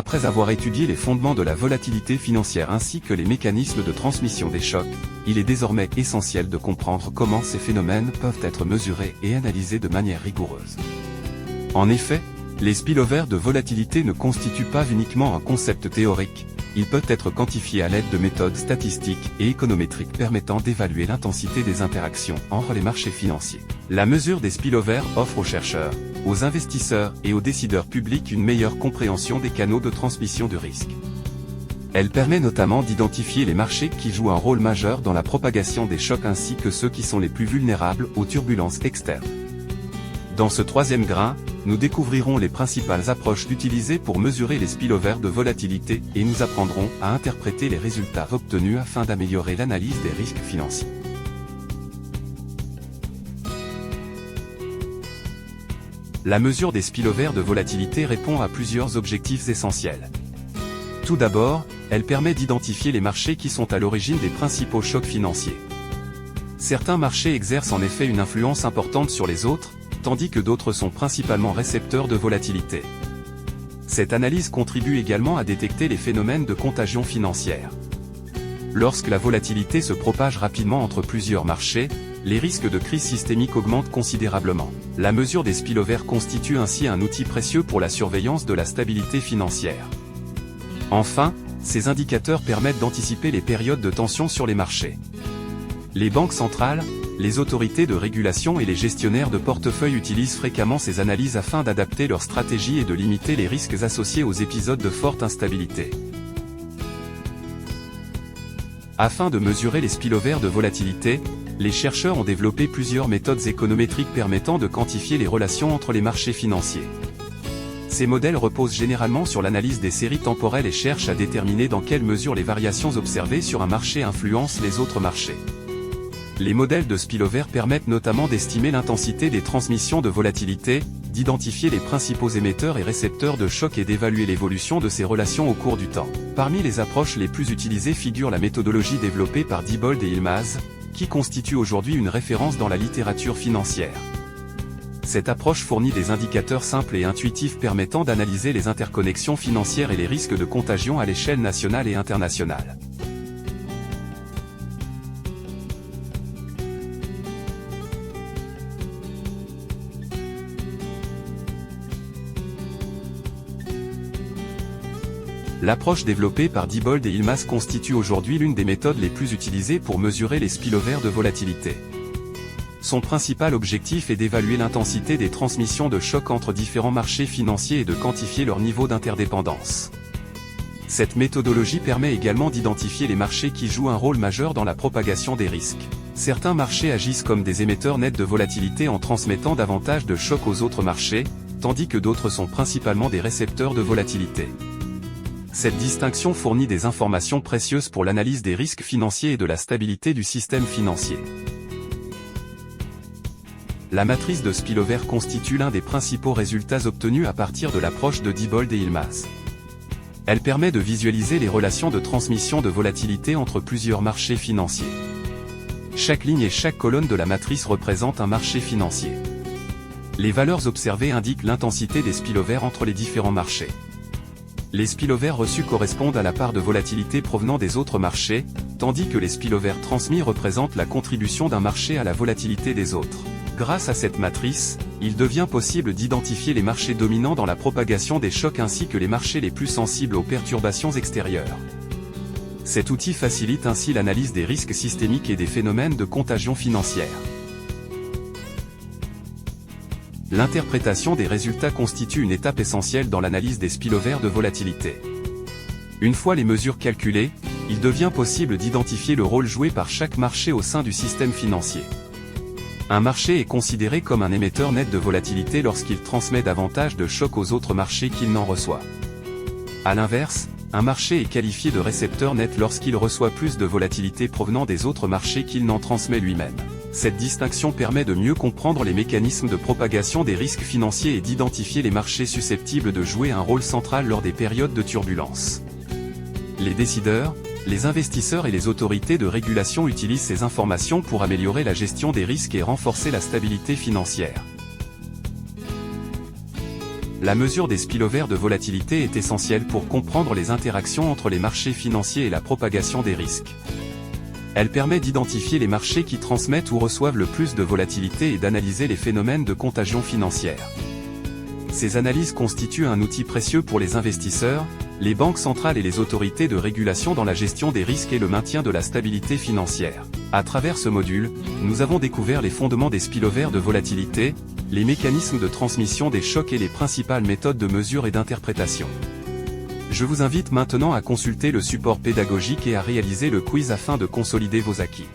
Après avoir étudié les fondements de la volatilité financière ainsi que les mécanismes de transmission des chocs, il est désormais essentiel de comprendre comment ces phénomènes peuvent être mesurés et analysés de manière rigoureuse. En effet, les spillovers de volatilité ne constituent pas uniquement un concept théorique, il peut être quantifié à l'aide de méthodes statistiques et économétriques permettant d'évaluer l'intensité des interactions entre les marchés financiers. La mesure des spillovers offre aux chercheurs, aux investisseurs et aux décideurs publics une meilleure compréhension des canaux de transmission de risque. Elle permet notamment d'identifier les marchés qui jouent un rôle majeur dans la propagation des chocs ainsi que ceux qui sont les plus vulnérables aux turbulences externes. Dans ce troisième grain, nous découvrirons les principales approches utilisées pour mesurer les spillovers de volatilité et nous apprendrons à interpréter les résultats obtenus afin d'améliorer l'analyse des risques financiers. La mesure des spillovers de volatilité répond à plusieurs objectifs essentiels. Tout d'abord, elle permet d'identifier les marchés qui sont à l'origine des principaux chocs financiers. Certains marchés exercent en effet une influence importante sur les autres, tandis que d'autres sont principalement récepteurs de volatilité. Cette analyse contribue également à détecter les phénomènes de contagion financière. Lorsque la volatilité se propage rapidement entre plusieurs marchés, les risques de crise systémique augmentent considérablement. La mesure des spillovers constitue ainsi un outil précieux pour la surveillance de la stabilité financière. Enfin, ces indicateurs permettent d'anticiper les périodes de tension sur les marchés. Les banques centrales, les autorités de régulation et les gestionnaires de portefeuille utilisent fréquemment ces analyses afin d'adapter leur stratégie et de limiter les risques associés aux épisodes de forte instabilité. Afin de mesurer les spillovers de volatilité, les chercheurs ont développé plusieurs méthodes économétriques permettant de quantifier les relations entre les marchés financiers. Ces modèles reposent généralement sur l'analyse des séries temporelles et cherchent à déterminer dans quelle mesure les variations observées sur un marché influencent les autres marchés. Les modèles de spillover permettent notamment d'estimer l'intensité des transmissions de volatilité, d'identifier les principaux émetteurs et récepteurs de chocs et d'évaluer l'évolution de ces relations au cours du temps. Parmi les approches les plus utilisées figure la méthodologie développée par Diebold et Yilmaz, qui constitue aujourd'hui une référence dans la littérature financière. Cette approche fournit des indicateurs simples et intuitifs permettant d'analyser les interconnexions financières et les risques de contagion à l'échelle nationale et internationale. L'approche développée par Diebold et Yilmaz constitue aujourd'hui l'une des méthodes les plus utilisées pour mesurer les spillovers de volatilité. Son principal objectif est d'évaluer l'intensité des transmissions de chocs entre différents marchés financiers et de quantifier leur niveau d'interdépendance. Cette méthodologie permet également d'identifier les marchés qui jouent un rôle majeur dans la propagation des risques. Certains marchés agissent comme des émetteurs nets de volatilité en transmettant davantage de chocs aux autres marchés, tandis que d'autres sont principalement des récepteurs de volatilité. Cette distinction fournit des informations précieuses pour l'analyse des risques financiers et de la stabilité du système financier. La matrice de spillover constitue l'un des principaux résultats obtenus à partir de l'approche de Diebold et Yilmaz. Elle permet de visualiser les relations de transmission de volatilité entre plusieurs marchés financiers. Chaque ligne et chaque colonne de la matrice représente un marché financier. Les valeurs observées indiquent l'intensité des spillovers entre les différents marchés. Les spillovers reçus correspondent à la part de volatilité provenant des autres marchés, tandis que les spillovers transmis représentent la contribution d'un marché à la volatilité des autres. Grâce à cette matrice, il devient possible d'identifier les marchés dominants dans la propagation des chocs ainsi que les marchés les plus sensibles aux perturbations extérieures. Cet outil facilite ainsi l'analyse des risques systémiques et des phénomènes de contagion financière. L'interprétation des résultats constitue une étape essentielle dans l'analyse des spillovers de volatilité. Une fois les mesures calculées, il devient possible d'identifier le rôle joué par chaque marché au sein du système financier. Un marché est considéré comme un émetteur net de volatilité lorsqu'il transmet davantage de chocs aux autres marchés qu'il n'en reçoit. A l'inverse, un marché est qualifié de récepteur net lorsqu'il reçoit plus de volatilité provenant des autres marchés qu'il n'en transmet lui-même. Cette distinction permet de mieux comprendre les mécanismes de propagation des risques financiers et d'identifier les marchés susceptibles de jouer un rôle central lors des périodes de turbulence. Les décideurs, les investisseurs et les autorités de régulation utilisent ces informations pour améliorer la gestion des risques et renforcer la stabilité financière. La mesure des spillovers de volatilité est essentielle pour comprendre les interactions entre les marchés financiers et la propagation des risques. Elle permet d'identifier les marchés qui transmettent ou reçoivent le plus de volatilité et d'analyser les phénomènes de contagion financière. Ces analyses constituent un outil précieux pour les investisseurs, les banques centrales et les autorités de régulation dans la gestion des risques et le maintien de la stabilité financière. À travers ce module, nous avons découvert les fondements des spillovers de volatilité, les mécanismes de transmission des chocs et les principales méthodes de mesure et d'interprétation. Je vous invite maintenant à consulter le support pédagogique et à réaliser le quiz afin de consolider vos acquis.